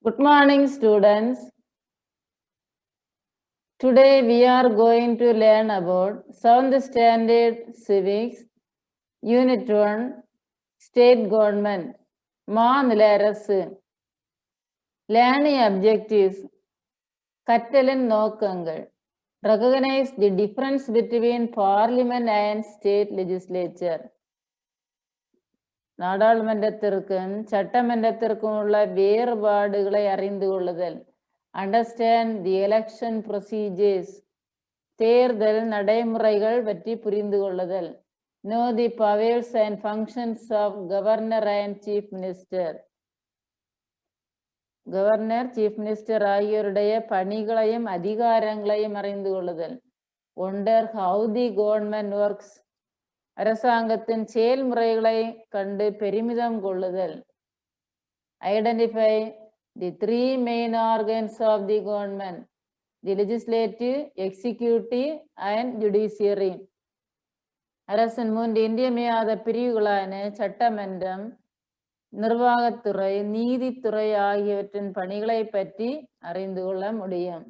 Good morning, students. Today we are going to learn about 7th Standard Civics, UNIT-1, Stategovernment, மாநிலரசு. Learning objectives, கற்றலின் நோக்கங்கள். Recognize the difference between Parliament and State Legislature. நாடாளுமன்றத்திற்கும் சட்டமன்றத்திற்கும் உள்ள வேறுபாடுகளை அறிந்து கொள்ளுதல். Understand the election procedures. தேர்தல் நடைமுறைகள் பற்றி புரிந்து கொள்ளுதல். Know the powers and functions of governor and chief minister. Governor chief minister ஆகியோருடைய பணிகளையும் அதிகாரங்களையும் அறிந்து கொள்ளுதல். Wonder how the government works. அரசாங்கத்தின் செயல்முறைகளை கண்டு பெருமிதம் கொள்ளுதல். Identify the three main organs of the government: the legislative, executive and judiciary. அரசின் மூன்று இன்றியமையாத பிரிவுகளான சட்டமன்றம், நிர்வாகத்துறை, நீதித்துறை ஆகியவற்றின் பணிகளை பற்றி அறிந்து கொள்ள முடியும்.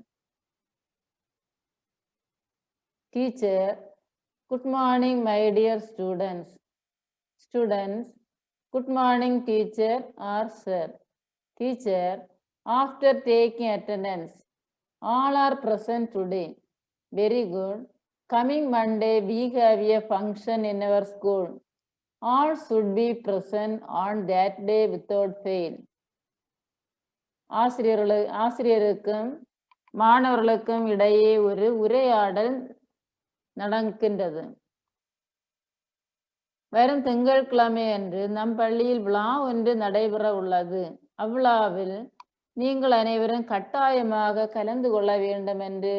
Teacher, good morning my dear students. Students, good morning teacher or sir. Teacher, after taking attendance, all are present today. Very good. Coming Monday, we have a function in our school. All should be present on that day without fail. ஆசிரியருக்கும் மாணவர்களுக்கும் இடையே ஒரு உரையாடல் நடக்கின்றது. வரும் திங்கட்கிழமை அன்று நம் பள்ளியில் விழா ஒன்று நடைபெற உள்ளது. அவ்விழாவில் நீங்கள் அனைவரும் கட்டாயமாக கலந்து கொள்ள வேண்டும் என்று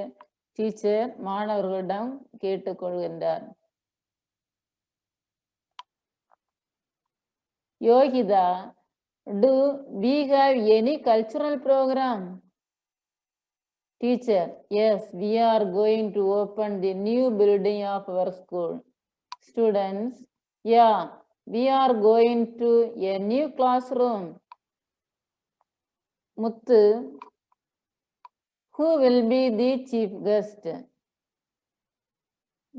டீச்சர் மாணவர்களிடம் கேட்டுக்கொள்கின்றார். Yogita, do we have any cultural program? Teacher, yes, we are going to open the new building of our school. Students, yeah, we are going to a new classroom. Muthu, who will be the chief guest?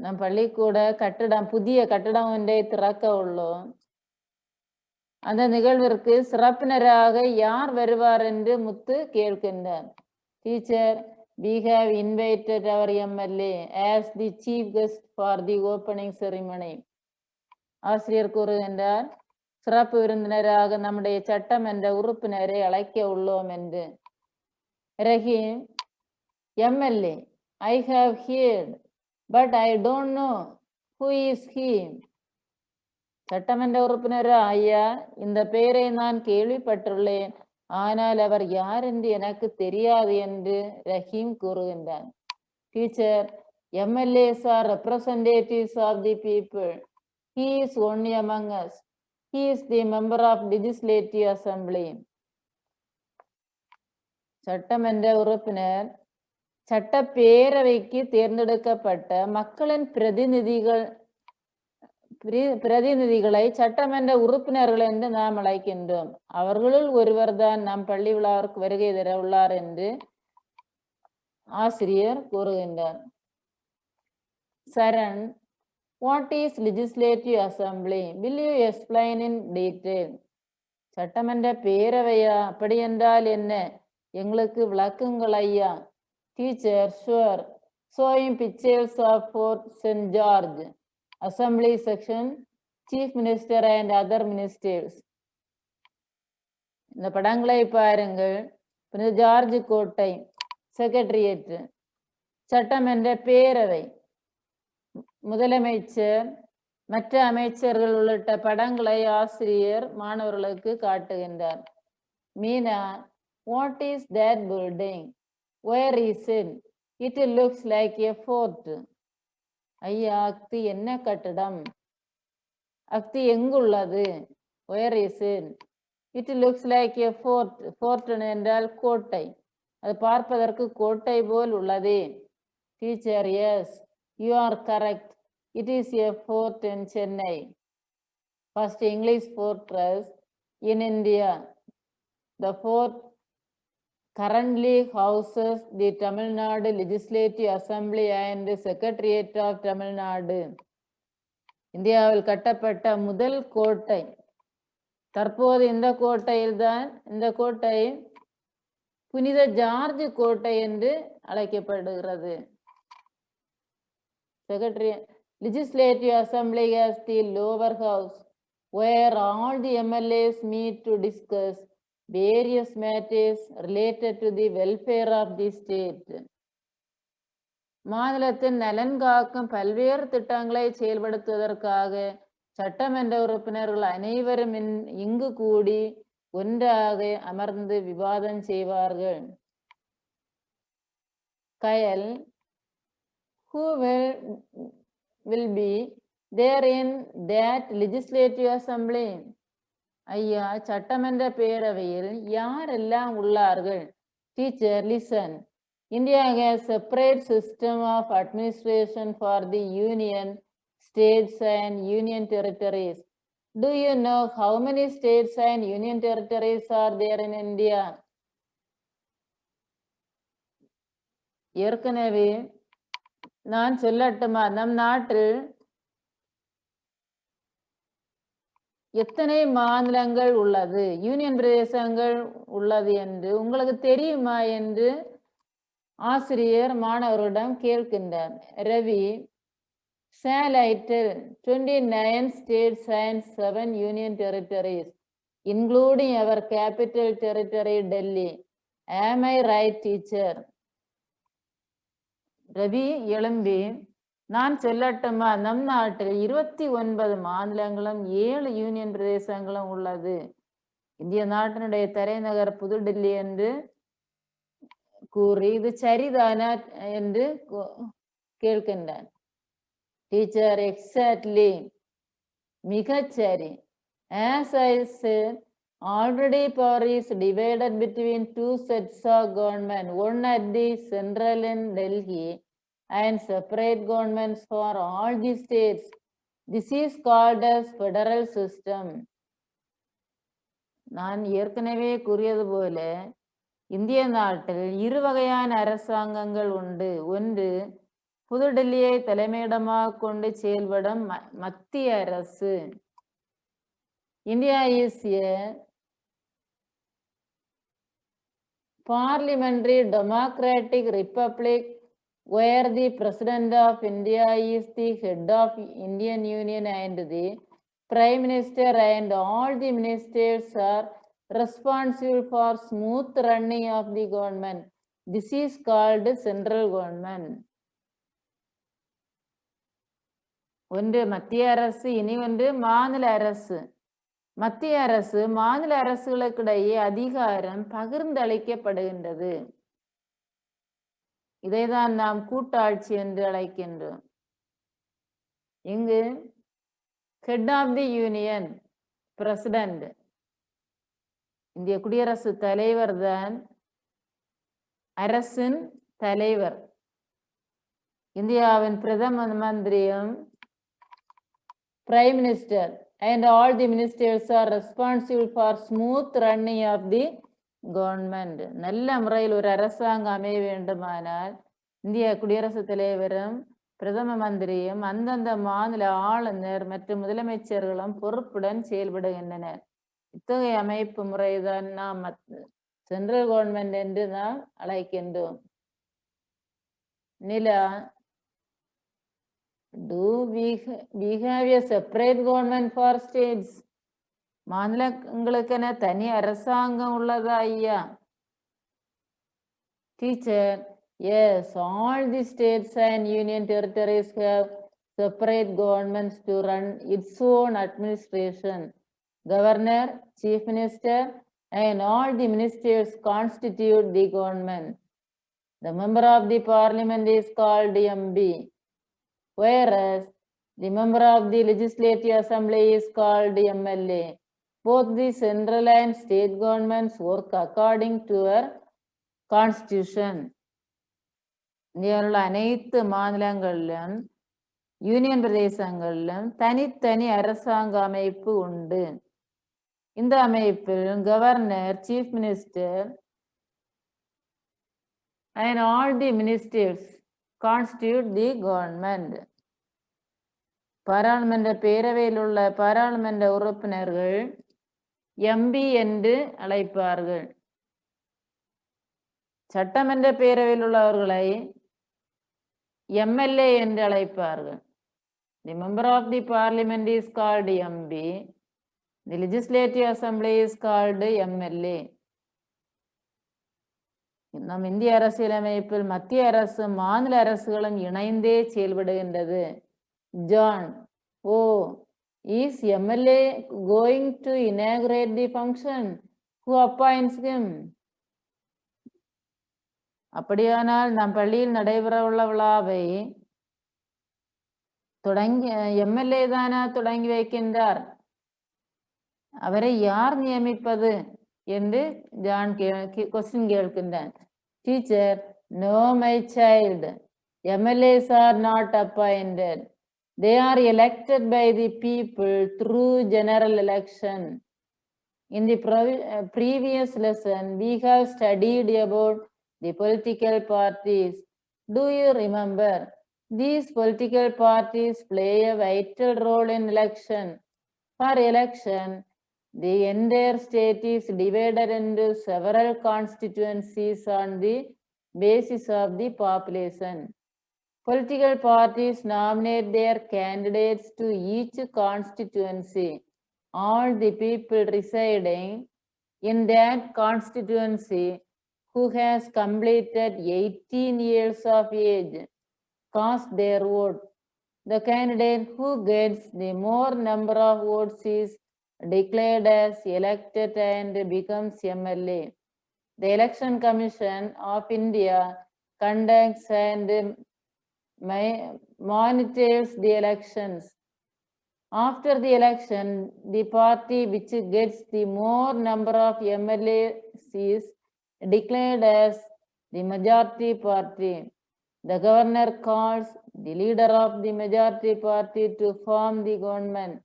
நம் பள்ளிக்கூட கட்டடம் புதிய கட்டடம் ஒன்றை திறக்க உள்ளோம். அந்த நிகழ்விற்கு சிறப்பினராக யார் வருவார் என்று முத்து கேட்கின்றார். Teacher, we have invited our MLA as the chief guest for the opening ceremony. ஆசிரியர் கூறுகின்றார், சிறப்பு விருந்தினராக நம்முடைய சட்டமன்ற உறுப்பினரை அழைக்க உள்ளோம் என்று. Rahim, MLA, I have heard, but I don't know who is he. சட்டமன்ற உறுப்பினர் ஐயா, இந்த பெயரை நான் கேள்விப்பட்டுள்ளேன், ஆனால் அவர் யார் என்று எனக்கு தெரியாது என்று ரஹீம் கூறுகின்றார். Teacher, MLAs are representatives of the people. He is one among us. He is the member of legislative assembly. சட்டமன்ற உறுப்பினர் சட்டப்பேரவைக்கு தேர்ந்தெடுக்கப்பட்ட மக்களின் பிரதிநிதிகளை சட்டமன்ற உறுப்பினர்கள் என்று நாம் அழைக்கின்றோம். அவர்களுள் ஒருவர் தான் நம் பள்ளி விழாவிற்கு வருகை தர உள்ளார் என்று ஆசிரியர் கூறுகின்றார். சரண், what is legislative assembly? Will you explain in detail? சட்டமன்ற பேரவையா? அப்படி என்றால் என்ன? எங்களுக்கு விளக்குங்கள் ஐயா. Teacher, sure. Showing pictures of Fort St. George, Assembly section, Chief Minister and other ministers. இந்த படங்களை பாருங்கள். ஜார்ஜ் கோட்டை, செக்ரட்டரியேட், சட்டமன்ற பேரவை, முதலமைச்சர், மற்ற அமைச்சர்கள் உள்ளிட்ட படங்களை ஆசிரியர் மாணவர்களுக்கு காட்டுகின்றார். Meena, what is that building? Where is it? It looks like a fort. ஐயா, அக்தி என்ன கட்டடம்? அக்தி எங்குள்ளது? Where is it? It looks like a fort. Fort என்றால் கோட்டை. அது பார்ப்பதற்கு கோட்டை போல் உள்ளதே. Teacher, yes, you are correct. It is a fort in Chennai. First English fortress in India. The fort currently houses the Tamil Nadu Legislative Assembly and the Secretariat of Tamil Nadu. இந்தியாவில் கட்டப்பட்ட முதல் கோட்டை. தற்போது இந்த கோட்டை புனித George கோட்டை என்று அழைக்கப்படுகிறது. Legislative Assembly as the lower house where all the MLAs meet to discuss various matters related to the welfare of the state. மாநிலத்தின் நலன் காக்கும் பல்வேறு திட்டங்களை செயல்படுத்துவதற்காக சட்டமன்ற உறுப்பினர்கள் அனைவரும் இங்கு கூடி ஒன்றாக அமர்ந்து விவாதம் செய்வார்கள். கயல் who will be there in that legislative assembly? ஐயா, சட்டமன்ற பேரவையில் யாரெல்லாம் உள்ளார்கள்? Teacher, listen. India has a separate system of administration for the union, states and union territories. Do you know how many states and union territories are there in India? ஏற்கனவே நான் சொல்லட்டுமா, நம் நாட்டில் எத்தனை மாநிலங்கள் உள்ளது, யூனியன் பிரதேசங்கள் உள்ளது என்று உங்களுக்கு தெரியுமா என்று ஆசிரியர் மாணவரிடம் கேட்கின்றார். Ravi, shall I tell 29 states and 7 union territories, including our capital territory, Delhi. Am I right, teacher? Ravi எழும்பி, நான் சொல்லட்டுமா, நம் நாட்டில் 29 மாநிலங்களும் 7 யூனியன் பிரதேசங்களும் உள்ளது. இந்திய நாட்டினுடைய தலைநகர் புதுடில்லி என்று கூறி இது சரிதானா என்று கேட்கின்றான். டீச்சர், எக்ஸாக்ட்லி, மிகச்சரி. As I said, already power is divided between two sets of government, one at the central in Delhi and separate governments for all the states. This is called as federal system. நான் ஏற்கனவே கூறியது போல இந்திய நாட்டில் 2 வகையான அரசாங்கங்கள் உண்டு. ஒன்று புதுடெல்லியை தலைமையிடமாக கொண்டு செயல்படும் மத்திய அரசு. India is a parliamentary democratic republic where the President of India is the head of Indian Union and the Prime Minister and all the ministers are responsible for smooth running of the government. This is called central government. ஒன்று மத்திய அரசு, இனி ஒன்று மாநில அரசு. மத்திய அரசு மாநில அரசுகளுக்கிடையே அதிகாரம் பகிர்ந்தளிக்கப்படுகின்றது. இதைதான் நாம் கூட்டாட்சி என்று அழைக்கின்றோம். இங்கு head of the union president, இந்திய குடியரசு தலைவர் தான் அரசின் தலைவர். இந்தியாவின் பிரதம மந்திரியும் prime minister and all the ministers are responsible for smooth running of the government. நல்ல முறையில் ஒரு அரசாங்கம் அமைய வேண்டுமானால் இந்திய குடியரசு தலைவரும் பிரதம மந்திரியும் அந்தந்த மாநில ஆளுநர் மற்றும் முதலமைச்சர்களும் பொறுப்புடன் செயல்படுகின்றனர். இத்தகைய அமைப்பு முறைதான் நாம் சென்ட்ரல் கவர்மெண்ட் என்று நாம் அழைக்கின்றோம். நிலா, do we have a separate government for states? மாநிலங்களுக்கென தனி அரசாங்கம் உள்ளதா ஐயா? Teacher, yes, all the states and union territories have separate governments to run its own administration. Governor, chief minister and all the ministers constitute the government. The member of the parliament is called MP, whereas the member of the legislative assembly is called MLA. Both the central and state governments work according to our constitution. இந்தியாவில் அனைத்து மாநிலங்களிலும் union பிரதேசங்களிலும் தனித்தனி அரசாங்க அமைப்பு உண்டு. இந்த அமைப்பில் governor, chief minister and all the ministers constitute the government. பாராளுமன்ற பேரவையில் உள்ள பாராளுமன்ற உறுப்பினர்கள் எம்பி என்று அழைப்பார்கள். சட்டமன்ற பேரவையில் உள்ளவர்களை எம்எல்ஏ என்று அழைப்பார்கள். The member of the parliament is called MP. The legislative assembly is called MLA. நம் இந்திய அரசியலமைப்பில் மத்திய அரசு மாநில அரசுகளும் இணைந்தே செயல்படுகின்றது. John, oh, is MLA going to inaugurate the function? Who appoints him? அப்படியானால் நம் பள்ளியில் நடைபெறவுள்ள விழாவை தொடங்கி எம்எல்ஏ தானா தொடங்கி வைக்கின்றார்? அவரை யார் நியமிப்பது என்று ஜான் கொஸ்டின் கேட்கின்றான். Teacher, no my child, MLAs are not appointed. They are elected by the people through general election. In the previous lesson, we have studied about the political parties. Do you remember? These political parties play a vital role in election. For election, the entire state is divided into several constituencies on the basis of the population. Political parties nominate their candidates to each constituency. All the people residing in that constituency who has completed 18 years of age cast their vote. The candidate who gets the more number of votes is declared as elected and becomes MLA. The Election Commission of India conducts and monitors the elections. After the election, the party which gets the more number of MLAs is declared as the majority party. The governor calls the leader of the majority party to form the government.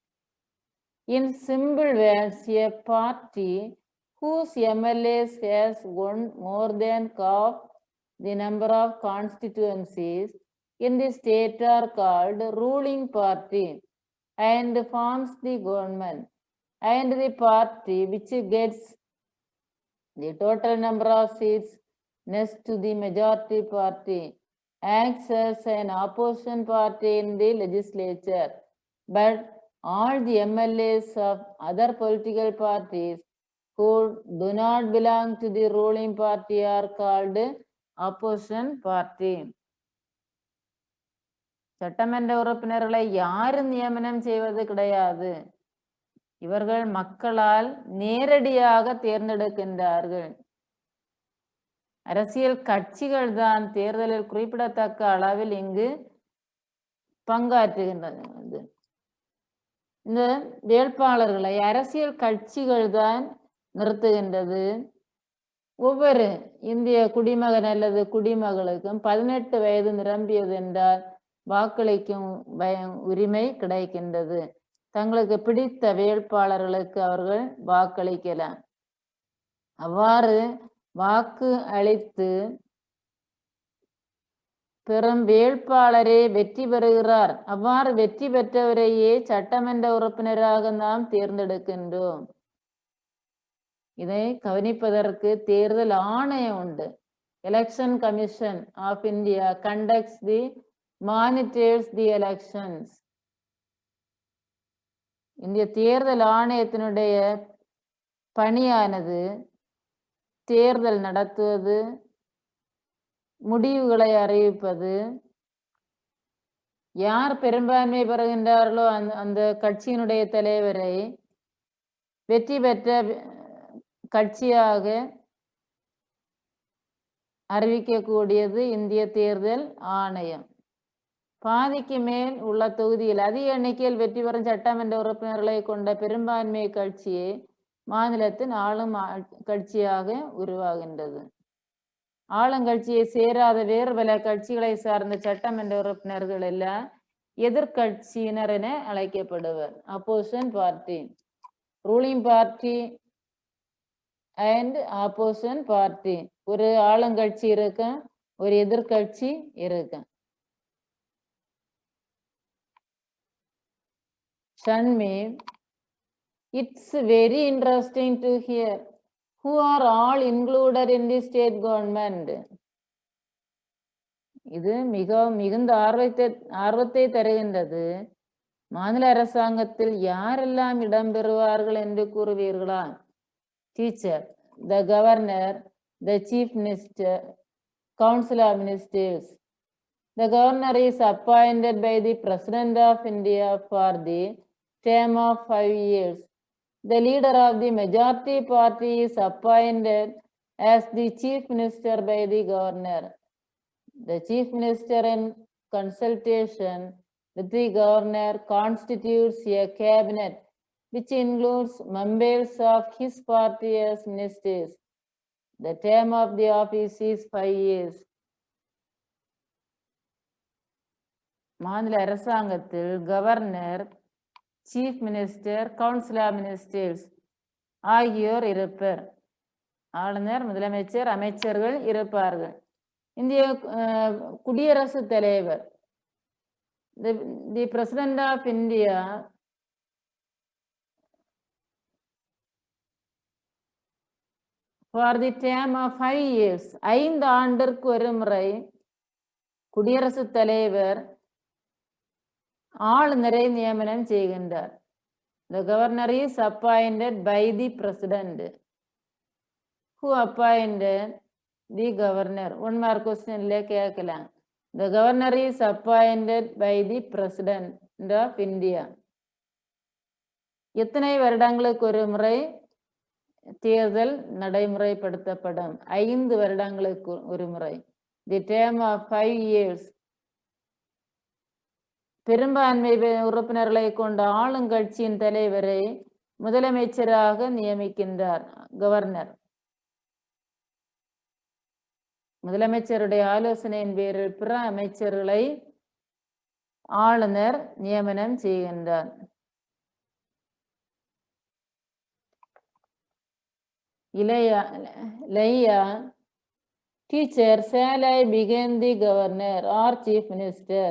In simple words, a party whose MLAs has won more than half the number of constituencies in the state are called ruling party and forms the government. And the party which gets the total number of seats next to the majority party acts as an opposition party in the legislature. But all the MLAs of other political parties who do not belong to the ruling party are called opposition party. சட்டமன்ற உறுப்பினர்களை யாரும் நியமனம் செய்வது கிடையாது. இவர்கள் மக்களால் நேரடியாக தேர்ந்தெடுக்கின்றார்கள். அரசியல் கட்சிகள் தான் தேர்தலில் குறிப்பிடத்தக்க அளவில் இங்கு பங்காற்றுகின்றது. இந்த வேட்பாளர்களை அரசியல் கட்சிகள் தான் நிறுத்துகின்றது. ஒவ்வொரு இந்திய குடிமகன் அல்லது குடிமகளுக்கும் 18 வயது நிரம்பியது என்றால் வாக்களிக்கும் உரிமை கிடைக்கின்றது. தங்களுக்கு பிடித்த வேட்பாளர்களுக்கு அவர்கள் வாக்களிக்கலாம். அவ்வாறு வாக்கு அளித்து பெறும் வேட்பாளரே வெற்றி பெறுகிறார். அவ்வாறு வெற்றி பெற்றவரையே சட்டமன்ற உறுப்பினராக நாம் தேர்ந்தெடுக்கின்றோம். இதை கவனிப்பதற்கு தேர்தல் ஆணையம் உண்டு. Election commission of India conducts the monitors the elections. இந்திய தேர்தல் ஆணையத்தினுடைய பணியானது தேர்தல் நடத்துவது, முடிவுகளை அறிவிப்பது, யார் பெரும்பான்மை பெறுகின்றார்களோ அந்த கட்சியினுடைய தலைவரை வெற்றி பெற்ற கட்சியாக அறிவிக்கக்கூடியது இந்திய தேர்தல் ஆணையம். பாதிக்கு மேல் உள்ள தொகுதியில் அதிக எண்ணிக்கையில் வெற்றி பெறும் சட்டமன்ற உறுப்பினர்களை கொண்ட பெரும்பான்மை கட்சியை மாநிலத்தின் ஆளும் கட்சியாக உருவாகின்றது. ஆளுங்கட்சியை சேராத வேறு பல கட்சிகளை சார்ந்த சட்டமன்ற உறுப்பினர்கள் எல்லாம் எதிர்கட்சியினர் என அழைக்கப்படுவர். Opposition party, ruling party and opposition party. ஒரு ஆளுங்கட்சி இருக்கும், ஒரு எதிர்கட்சி இருக்கு. Shanmi, it's very interesting to hear who are all included in the state government. இது மிகுந்த ஆர்வத்தை தருகின்றது. மாநில அரசாங்கத்தில் யாரெல்லாம் இடம்பெறுவார்கள் என்று கூறுவீர்களா? Teacher, the governor, the chief minister, council of ministers. The governor is appointed by the President of India for the term of 5 years. The leader of the majority party is appointed as the chief minister by the governor. The chief minister, in consultation with the governor, constitutes a cabinet which includes members of his party as ministers. The term of the office is 5 years. மாநில அரசாங்கத்தில் governor, chief minister, council of ministers ஆகியோர் இருப்பர். ஆளுநர், முதலமைச்சர், அமைச்சர்கள் இருப்பார்கள். இந்திய குடியரசுத் தலைவர், the president of India for the term of 5 years, 5 ஆண்டிற்கு ஒரு முறை குடியரசுத் தலைவர் ஆளுநரை நியமனம் செய்கின்றார். The governor is appointed by the president. Who appointed the governor? 1 mark question கேட்கலாம். The governor is appointed by the president of India. எத்தனை வருடங்களுக்கு ஒரு முறை தேர்தல் நடைமுறைப்படுத்தப்படும்? 5 வருடங்களுக்கு ஒரு முறை. The term of 5 years. பெரும்பான்மை உறுப்பினர்களை கொண்ட ஆளுங்கட்சியின் தலைவரை முதலமைச்சராக நியமிக்கின்றார் கவர்னர். முதலமைச்சருடைய ஆலோசனையின் பேரில் பிற அமைச்சர்களை ஆளுநர் நியமனம் செய்கின்றார். Layya, teacher, shall I begin the governor or chief minister?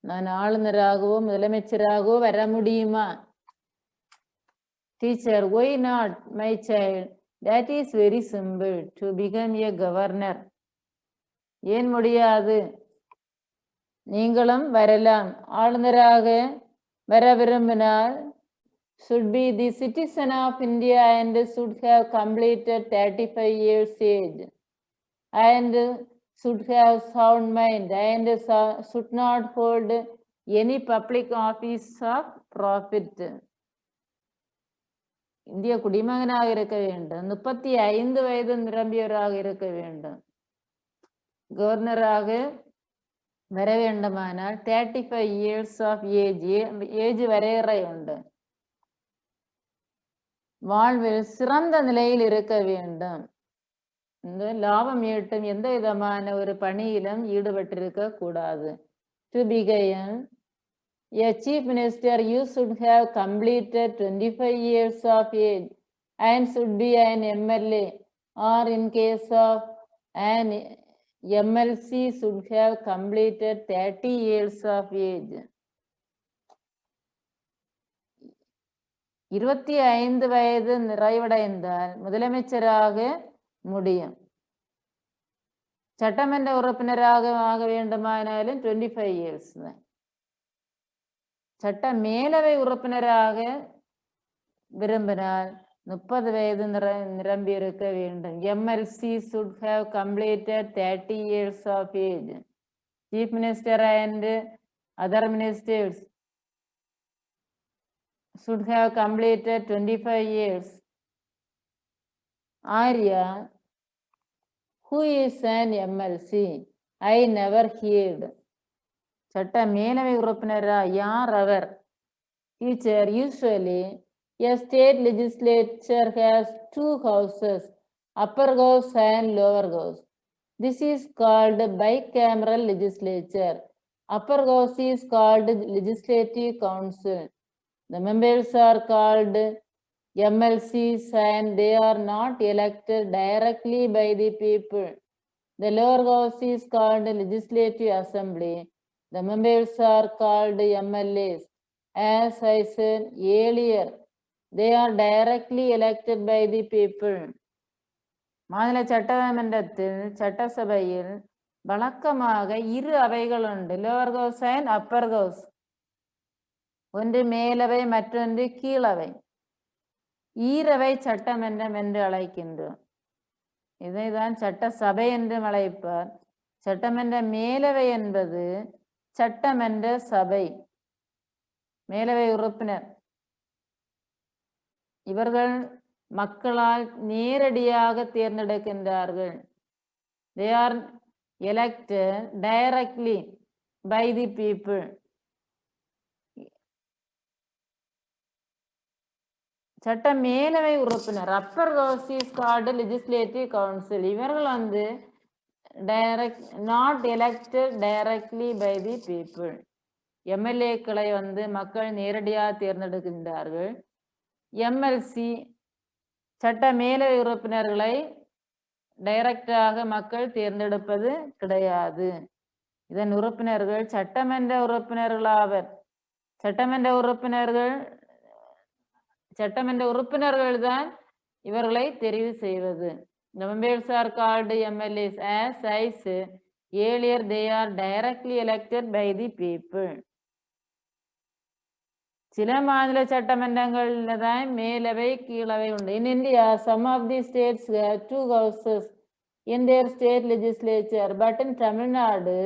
நான் ஆளுநராகவோ முதலமைச்சராகவோ வர முடியுமா? Teacher, why not, my child? That is very simple, to become a governor. ஏன் முடியாது? நீங்களும் வரலாம். ஆளுநராக வர விரும்பினால் should be the citizen of India and should have completed 35 years age and should have sound mind and should not hold any public office of profit. இந்திய குடிமகனாக இருக்க வேண்டும். 35 வயது நிரம்பியவராக இருக்க வேண்டும். கவர்னராக வர வேண்டுமானால் 35 years of ஏஜ் வரையறை உண்டு. வாழ்வில் சிறந்த நிலையில் இருக்க வேண்டும். இந்த லாபம் ஈட்டும் எந்த விதமான ஒரு பணியிலும் ஈடுபட்டிருக்க கூடாது. To become a chief minister, you should have completed 25 years of age and should be an MLA, or in case of an MLC should have completed 30 years of age. 25 வயது நிறைவடைந்தால் முதலமைச்சராக முடியும். சட்டமன்ற உறுப்பினராக ஆக வேண்டுமானாலும் 25 years தான். சட்ட மேலவை உறுப்பினராக விரும்பினால் 30 வயது நிரம்பி இருக்க வேண்டும். MLC should have completed 30 years of age. Chief Minister and other ministers should have completed 25 years. Arya, who is an MLC? I never heard. சட்ட மேலவை உறுப்பினரா? யார் அவர்? Teacher, usually a state legislature has 2 houses, upper house and lower house. This is called bicameral legislature. Upper house is called legislative council. The members are called MLCs and they are not elected directly by the people. The lower house is called Legislative Assembly. The members are called MLAs. As I said earlier, they are directly elected by the people. மாநில சட்டமன்றத்தில் சட்டசபையில் வழக்கமாக இரு அவைகள் உண்டு, lower house and upper house. ஒன்று மேலவை, மற்றொன்று கீழவை. ஈரவை சட்டமன்றம் என்று அழைக்கின்றோம். இதைதான் சட்டசபை என்றும் அழைப்பார். சட்டமன்ற மேலவை என்பது சட்டமன்ற சபை. மேலவை உறுப்பினர் இவர்கள் மக்களால் நேரடியாக தேர்ந்தெடுக்கின்றார்கள். They are elected directly by the people. சட்ட மேலவை உறுப்பினர் upper house is called legislative council. இவர்கள் not elected directly by the people. எம்எல்ஏக்களை மக்கள் நேரடியாக தேர்ந்தெடுக்கின்றார்கள். எம்எல்சி சட்ட மேலவை உறுப்பினர்களை டைரக்டாக மக்கள் தேர்ந்தெடுப்பது கிடையாது. இதன் உறுப்பினர்கள் சட்டமன்ற உறுப்பினர்களாவர். சட்டமன்ற உறுப்பினர்கள் தான் இவர்களை தெரிவு செய்வது. The members are called MLAs. As I said earlier, they are directly elected by the people. சில மாநில சட்டமன்றங்கள்ல தான் மேலவை கீழவை உண்டு. In India, some of the states have two houses in their state legislature, but in Tamil Nadu,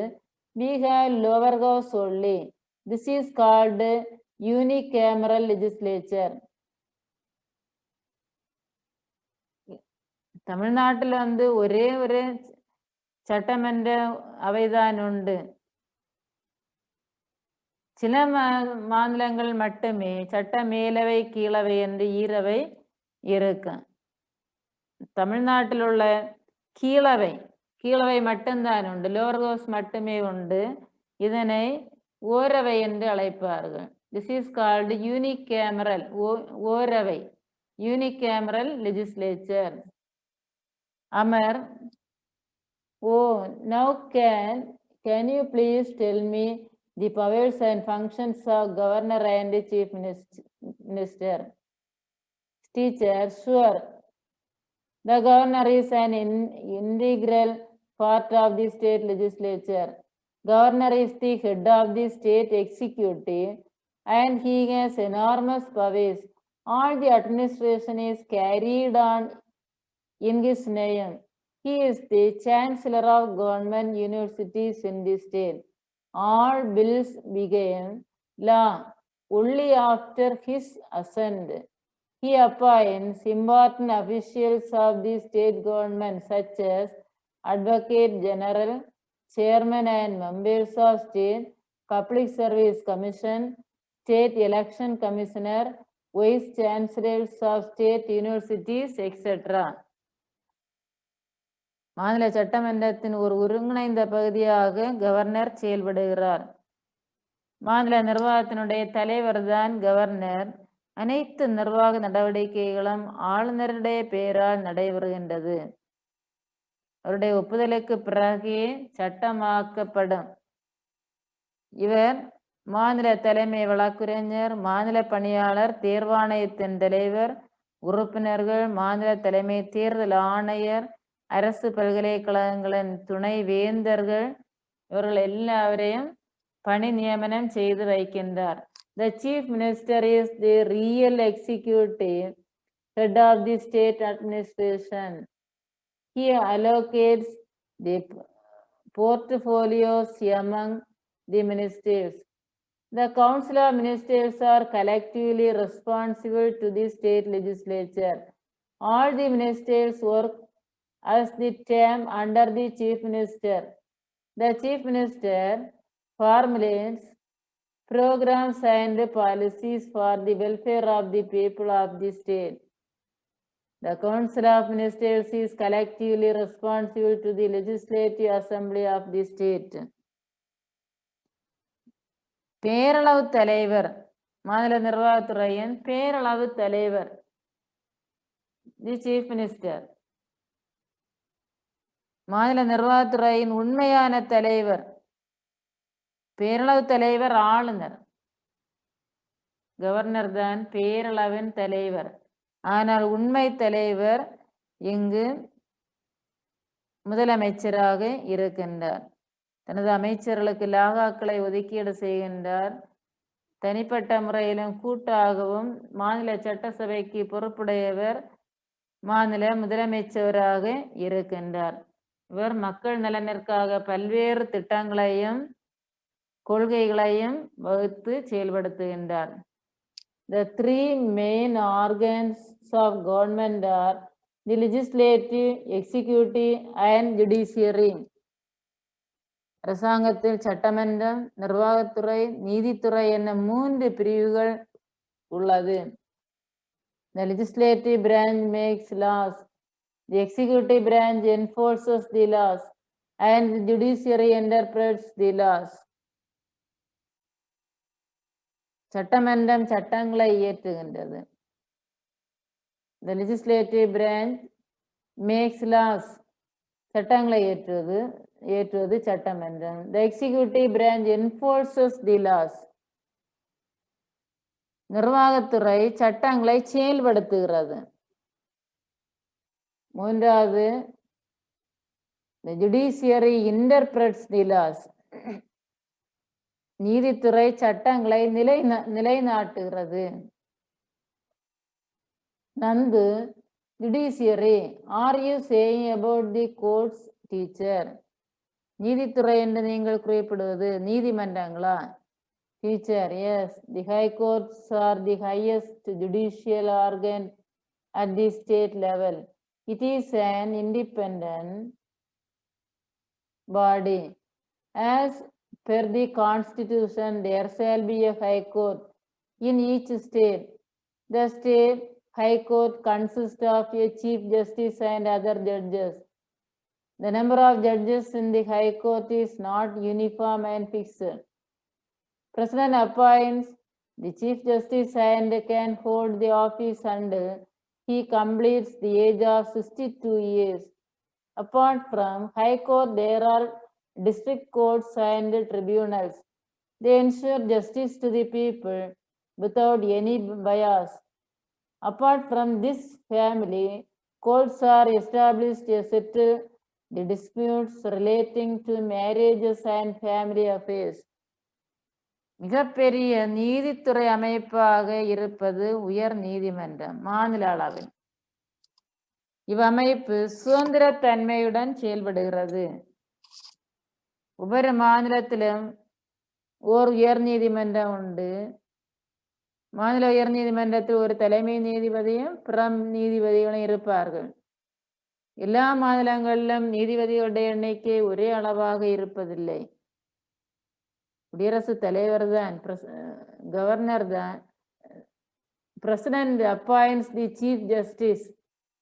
we have lower house only. This is called unicameral legislature. தமிழ்நாட்டில் ஒரே ஒரு சட்டமன்ற அவைதான் உண்டு. சில மாநிலங்கள் மட்டுமே சட்ட மேலவை கீழவை என்று ஈரவை இருக்கு. தமிழ்நாட்டில் உள்ள கீழவை மட்டும்தான் உண்டு, லோவர் ஹவுஸ் மட்டுமே உண்டு. இதனை ஓரவை என்று அழைப்பார்கள். This is called unicameral, ஓரவை, unicameral legislature. Amar, now can you please tell me the powers and functions of governor and the chief minister? Teacher, sure. The governor is an integral part of the state legislature. Governor is the head of the state executive and he has enormous powers. All the administration is carried on in his name. He is the chancellor of government universities in the state. All bills became law only after his assent. He appoints important officials of the state government such as Advocate General, Chairman and members of State Public Service Commission, State Election Commissioner, Vice Chancellors of State Universities, etc. மாநில சட்டமன்றத்தின் ஒரு ஒருங்கிணைந்த பகுதியாக governor செயல்படுகிறார். மாநில நிர்வாகத்தினுடைய தலைவர் தான் governor. அனைத்து நிர்வாக நடவடிக்கைகளும் ஆளுநருடைய பெயரால் நடைபெறுகின்றது. அவருடைய ஒப்புதலுக்கு பிறகு சட்டமாக்கப்படும். இவர் மாநில தலைமை வழக்கறிஞர், மாநில பணியாளர், தேர்வாணையத்தின் தலைவர், உறுப்பினர்கள், மாநில தலைமை தேர்தல் ஆணையர், அரசு பல்கலைக்கழகங்களின் துணை வேந்தர்கள், இவர்கள் எல்லாவரையும் பணி நியமனம் செய்து வைக்கின்றார். The chief minister is the real executive head of the state administration. He allocates the portfolios among the ministers. The council of ministers are collectively responsible to the state legislature. All the ministers work as the term under the chief minister. The chief minister formulates programs and policies for the welfare of the people of the state. The council of ministers is collectively responsible to the legislative assembly of the state. பேரளவு தலைவர், மாநில நிர்வாகத்துறையின் பேரளவு தலைவர், the chief minister. மாநில நிர்வாகத்துறையின் உண்மையான தலைவர் பேரளவு தலைவர் ஆளுநர். Governor தான் பேரளவின் தலைவர். ஆனால் உண்மை தலைவர் இங்கு முதலமைச்சராக இருக்கின்றார். தனது அமைச்சர்களுக்கு லாகாக்களை ஒதுக்கீடு செய்கின்றார். தனிப்பட்ட முறையிலும் கூட்டாகவும் மாநில சட்டசபைக்கு பொறுப்புடையவர் மாநில முதலமைச்சராக இருக்கின்றார். இவர் மக்கள் நலனிற்காக பல்வேறு திட்டங்களையும் கொள்கைகளையும் வகுத்து செயல்படுத்துகின்றார். The three main organs of government are the legislative, executive and judiciary. அரசாங்கத்தில் சட்டமன்றம், நிர்வாகத்துறை, நீதித்துறை என 3 பிரிவுகள் உள்ளது. The legislative branch makes laws, the executive branch enforces the laws, and the judiciary interprets the laws. சட்டமன்றம் சட்டங்களை இயற்றுகின்றது. The legislative branch makes laws, சட்டங்களை ஏற்றுவது சட்டமன்றம். The executive branch enforces the laws. நிர்வாகத்துறை சட்டங்களை செயல்படுத்துகிறது. மூன்றாவது, the judiciary interprets the laws. நீதித்துறை சட்டங்களை நிலைநாட்டுகிறது. Nandu, judiciary, are you saying about the courts, teacher? நீதித்துறை என்று நீங்கள் குறிப்பிடுவது நீதிமன்றங்களா? Teacher, yes, the high courts are the highest judicial organ at the state level. It is an independent body. As per the constitution, there shall be a high court in each state. The state high court consists of a chief justice and other judges. The number of judges in the high court is not uniform and fixed. President appoints the chief justice and can hold the office until he completes the age of 62 years. Apart from high court, there are district courts and tribunals. They ensure justice to the people without any bias. Apart from this family, courts are established to settle the disputes relating to marriages and family affairs. மிகப்பெரிய நீதித்துறை அமைப்பாக இருப்பது உயர் நீதிமன்றம் மாநில அளவில். இவ்வமைப்பு சுதந்திர தன்மையுடன் செயல்படுகிறது. ஒவ்வொரு மாநிலத்திலும் ஓர் உயர் நீதிமன்றம் உண்டு. மாநில உயர் நீதிமன்றத்தில் ஒரு தலைமை நீதிபதியும் பிற நீதிபதிகளும் இருப்பார்கள். எல்லா மாநிலங்களிலும் நீதிபதிகளுடைய எண்ணிக்கை ஒரே அளவாக இருப்பதில்லை. குடியரசுத் தலைவர் தான், கவர்னர் தான். President appoints the chief justice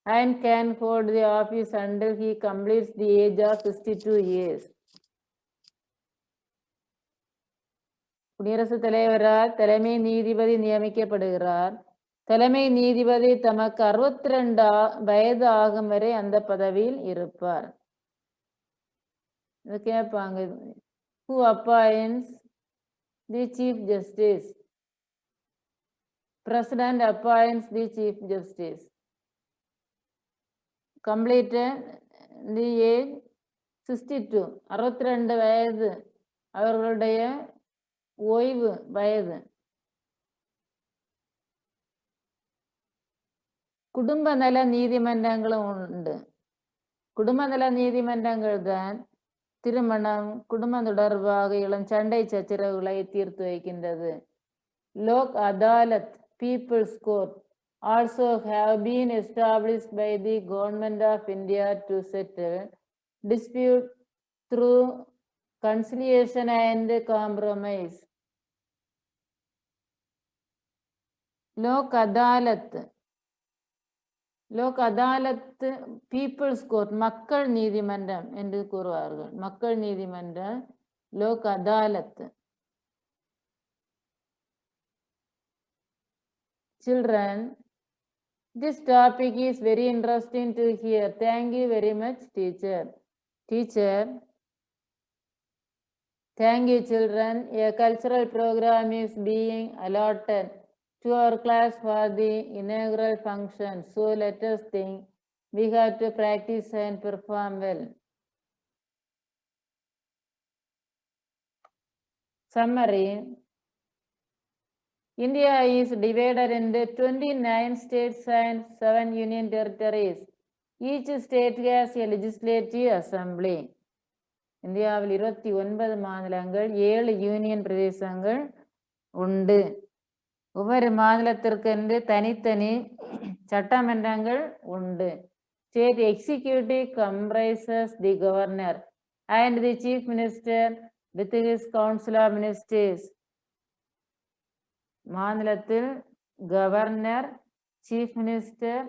and can hold the office until he completes the age of 62 years. குடியரசுத் தலைவரால் தலைமை நீதிபதி நியமிக்கப்படுகிறார். தலைமை நீதிபதி தமக்கு 62 வயது ஆகும் வரை அந்த பதவியில் இருப்பார். கேட்பாங்க, who appoints the chief justice? President appoints the chief justice. Completed the age 62, 62 வயது அவர்களுடைய ஓய்வு வயது. குடும்ப நல நீதிமன்றங்களும் உண்டு. குடும்ப நல நீதிமன்றங்கள் தான் திருமணம், குடும்பம் தொடர்பாக இளம் சண்டை சச்சரவுகளை தீர்த்து வைக்கின்றது. Lok Adalat, people's court also have been established by the Government of India to settle dispute through conciliation and compromise. Lok Adalat, Lok Adalat, people's court, மக்கள் நீதிமன்றம் என்று கூறுவார்கள். மக்கள் நீதிமன்றம் Lok Adalat. Children, this topic is very interesting to hear. Thank you very much, teacher. Teacher. Thank you, children. A cultural program is being allotted to our class for the inaugural function. So let us think. We have to practice and perform well. Summary. India is divided into 29 states and 7 union territories. Each state has a legislative assembly. இந்தியாவில் 29 மாநிலங்கள் 7 union பிரதேசங்கள் உண்டு. ஒவ்வொரு மாநிலத்திற்கென்று தனித்தனி சட்டமன்றங்கள் உண்டு. State executive comprises the governor and the chief minister with his council of ministers. மாநிலத்தில் governor, chief minister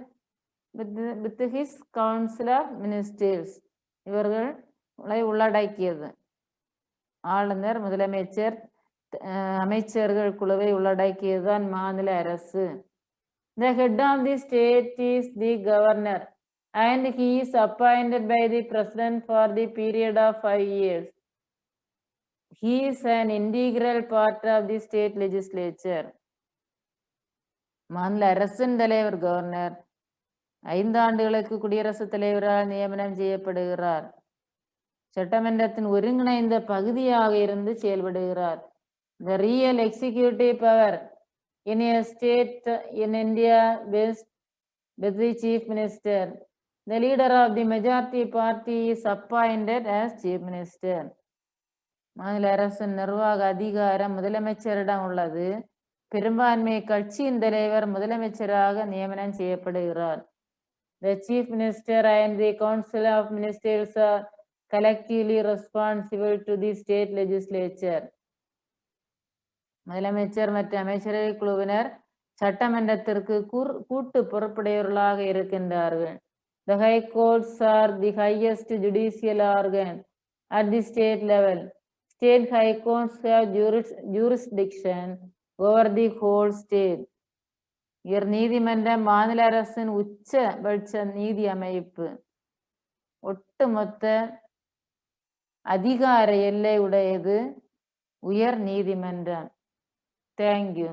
with his council of ministers இவர்களை உள்ளடக்கியது. ஆளுநர், முதலமைச்சர், அமைச்சர்கள் குழுவை உள்ளடக்கியதுதான் மாநில அரசு. The head of the state is the governor and he is appointed by the president for the period of 5 years. He is an integral part of the state legislature. மாநில அரசின் தலைவர் கவர்னர் 5 ஆண்டுகளுக்கு குடியரசுத் தலைவரால் நியமனம் செய்யப்படுகிறார். சட்டமன்றத்தின் ஒருங்கிணைந்த பகுதியாக இருந்து செயல்படுகிறார். The real executive power in a state in India based with the chief minister. The leader of the majority party is appointed as chief minister. மாநில அரசின் நிர்வாக அதிகாரம் முதலமைச்சரிடம் உள்ளது. பெரும்பான்மை கட்சியின் தலைவர் முதலமைச்சராக நியமனம் செய்யப்படுகிறார். The chief minister and the council of ministers are collectively responsible to the state legislature. முதலமைச்சர் மற்றும் அமைச்சரவை குழுவினர் சட்டமன்றத்திற்கு கூட்டு பொறுப்புடையவர்களாக இருக்கின்றார்கள். The high courts are the highest judicial organ at the state level. State high courts have jurisdiction over the whole state. உயர் நீதிமன்றம் மாநில அரசின் உச்சபட்ச நீதி அமைப்பு, ஒட்டுமொத்த அதிகார எல்லை உடையது உயர் நீதிமன்றம். Thank you.